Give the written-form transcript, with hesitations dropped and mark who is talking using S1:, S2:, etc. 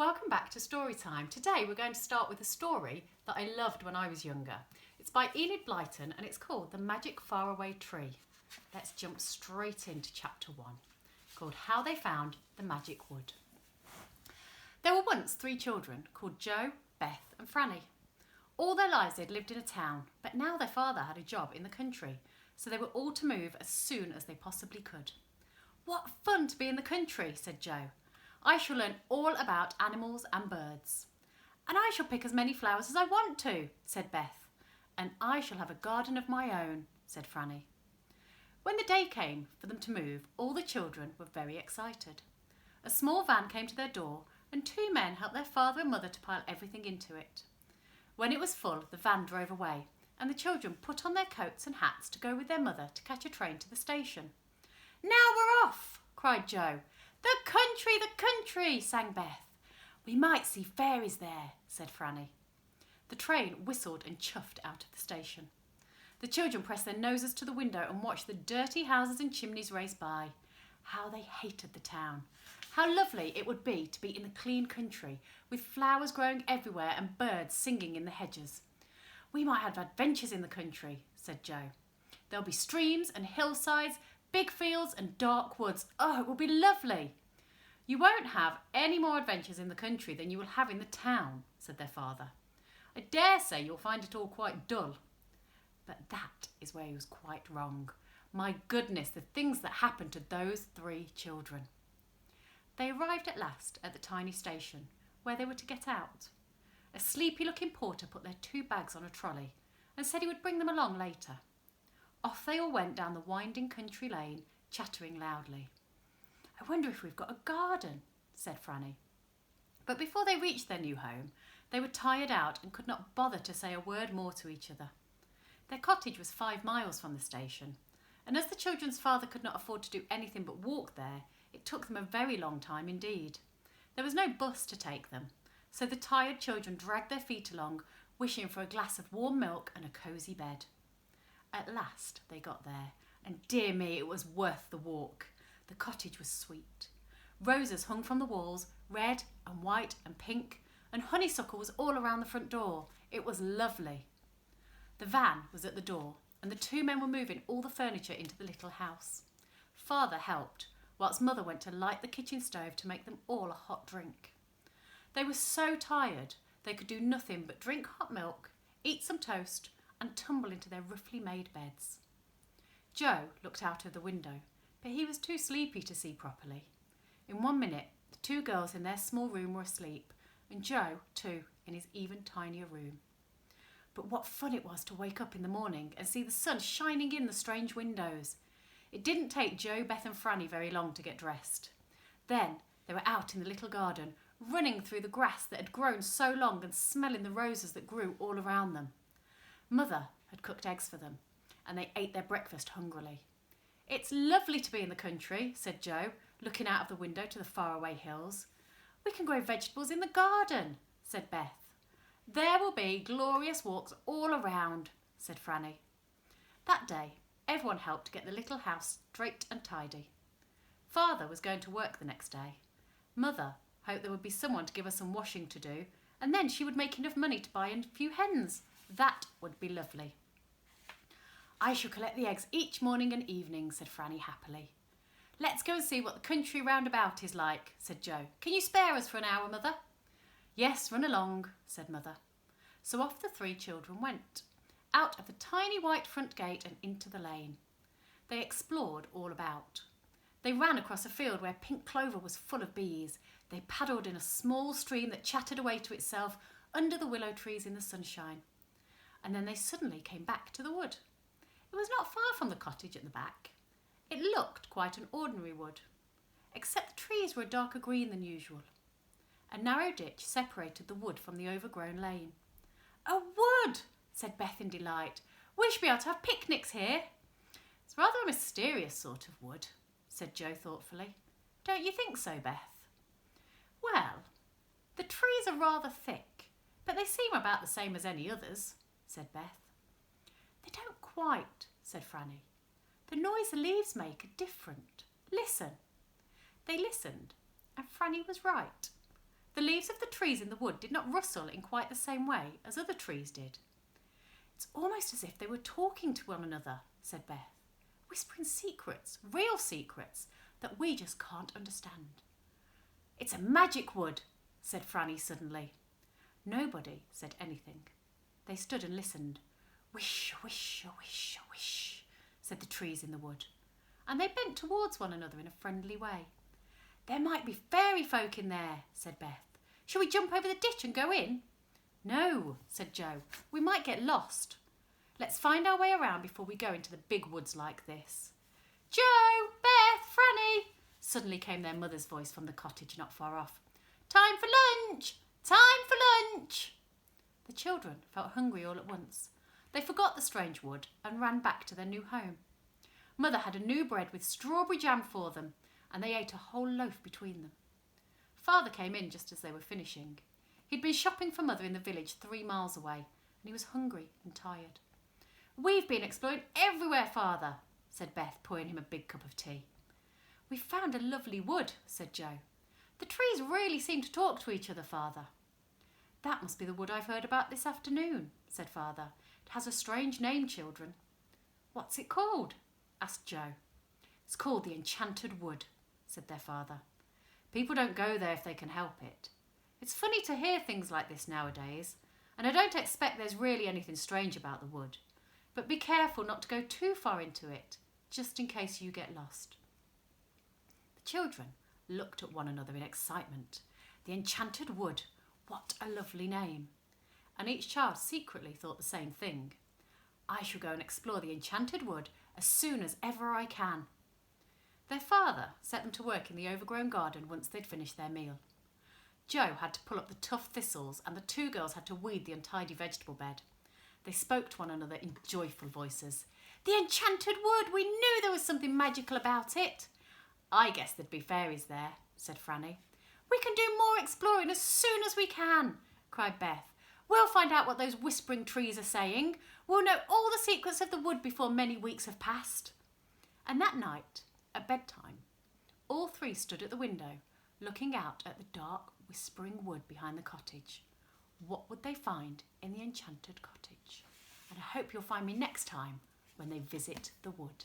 S1: Welcome back to Story Time. Today we're going to start with a story that I loved when I was younger. It's by Enid Blyton and it's called The Magic Faraway Tree. Let's jump straight into chapter 1, called How They Found the Magic Wood. There were once 3 children called Joe, Beth and Franny. All their lives they'd lived in a town, but now their father had a job in the country, so they were all to move as soon as they possibly could. "What fun to be in the country," said Joe. "I shall learn all about animals and birds." "And I shall pick as many flowers as I want to," said Beth. "And I shall have a garden of my own," said Franny. When the day came for them to move, all the children were very excited. A small van came to their door and 2 men helped their father and mother to pile everything into it. When it was full, the van drove away and the children put on their coats and hats to go with their mother to catch a train to the station. "Now we're off," cried Joe. "The country," sang Beth. "We might see fairies there," said Franny. The train whistled and chuffed out of the station. The children pressed their noses to the window and watched the dirty houses and chimneys race by. How they hated the town. How lovely it would be to be in the clean country, with flowers growing everywhere and birds singing in the hedges. "We might have adventures in the country," said Joe. "There'll be streams and hillsides, big fields and dark woods. Oh, it will be lovely." "You won't have any more adventures in the country than you will have in the town," said their father. "I dare say you'll find it all quite dull." But that is where he was quite wrong. My goodness, the things that happened to those 3 children. They arrived at last at the tiny station where they were to get out. A sleepy-looking porter put their 2 bags on a trolley and said he would bring them along later. Off they all went down the winding country lane, chattering loudly. "I wonder if we've got a garden," said Franny. But before they reached their new home, they were tired out and could not bother to say a word more to each other. Their cottage was 5 miles from the station, and as the children's father could not afford to do anything but walk there, it took them a very long time indeed. There was no bus to take them, so the tired children dragged their feet along, wishing for a glass of warm milk and a cosy bed. At last they got there, and dear me, it was worth the walk. The cottage was sweet. Roses hung from the walls, red and white and pink, and honeysuckle was all around the front door. It was lovely. The van was at the door, and the 2 men were moving all the furniture into the little house. Father helped, whilst Mother went to light the kitchen stove to make them all a hot drink. They were so tired they could do nothing but drink hot milk, eat some toast, and tumble into their roughly made beds. Joe looked out of the window, but he was too sleepy to see properly. In 1 minute, the 2 girls in their small room were asleep, and Joe, too, in his even tinier room. But what fun it was to wake up in the morning and see the sun shining in the strange windows. It didn't take Joe, Beth and Franny very long to get dressed. Then they were out in the little garden, running through the grass that had grown so long and smelling the roses that grew all around them. Mother had cooked eggs for them, and they ate their breakfast hungrily. "It's lovely to be in the country," said Joe, looking out of the window to the faraway hills. "We can grow vegetables in the garden," said Beth. "There will be glorious walks all around," said Franny. That day, everyone helped to get the little house straight and tidy. Father was going to work the next day. Mother hoped there would be someone to give her some washing to do, and then she would make enough money to buy a few hens. That would be lovely. "I shall collect the eggs each morning and evening," said Franny happily. "Let's go and see what the country round about is like," said Joe. "Can you spare us for an hour, Mother?" "Yes, run along," said Mother. So off the 3 children went, out of the tiny white front gate and into the lane. They explored all about. They ran across a field where pink clover was full of bees. They paddled in a small stream that chattered away to itself under the willow trees in the sunshine. And then they suddenly came back to the wood. It was not far from the cottage at the back. It looked quite an ordinary wood, except the trees were a darker green than usual. A narrow ditch separated the wood from the overgrown lane. "A wood!" said Beth in delight. "We should be able to have picnics here." "It's rather a mysterious sort of wood," said Joe thoughtfully. "Don't you think so, Beth?" "Well, the trees are rather thick, but they seem about the same as any others," said Beth. "They don't quite," said Franny. "The noise the leaves make are different. Listen." They listened, and Franny was right. The leaves of the trees in the wood did not rustle in quite the same way as other trees did. It's almost as if they were talking to one another, said Beth, whispering secrets, real secrets, that we just can't understand. It's a magic wood, said Franny suddenly. Nobody said anything. They stood and listened. Wish, wish, wish, wish, said the trees in the wood, and they bent towards one another in a friendly way. There might be fairy folk in there, said Beth. Shall we jump over the ditch and go in? No, said Joe. We might get lost. Let's find our way around before we go into the big woods like this. Joe, Beth, Franny, suddenly came their mother's voice from the cottage not far off. Time for lunch! Time for lunch! The children felt hungry all at once. They forgot the strange wood and ran back to their new home. Mother had a new bread with strawberry jam for them, and they ate a whole loaf between them. Father came in just as they were finishing. He'd been shopping for Mother in the village 3 miles away, and he was hungry and tired. We've been exploring everywhere, Father, said Beth, pouring him a big cup of tea. We found a lovely wood, said Joe. The trees really seem to talk to each other, Father. That must be the wood I've heard about this afternoon, said Father. It has a strange name, children. What's it called? Asked Joe. It's called the Enchanted Wood, said their father. People don't go there if they can help it. It's funny to hear things like this nowadays, and I don't expect there's really anything strange about the wood. But be careful not to go too far into it, just in case you get lost. The children looked at one another in excitement. The Enchanted Wood, what a lovely name. And each child secretly thought the same thing. I shall go and explore the Enchanted Wood as soon as ever I can. Their father set them to work in the overgrown garden once they'd finished their meal. Joe had to pull up the tough thistles, and the 2 girls had to weed the untidy vegetable bed. They spoke to one another in joyful voices. The Enchanted Wood! We knew there was something magical about it. I guess there'd be fairies there, said Franny. We can do more exploring as soon as we can, cried Beth. We'll find out what those whispering trees are saying. We'll know all the secrets of the wood before many weeks have passed. And that night, at bedtime, all 3 stood at the window, looking out at the dark, whispering wood behind the cottage. What would they find in the enchanted cottage? And I hope you'll find me next time when they visit the wood.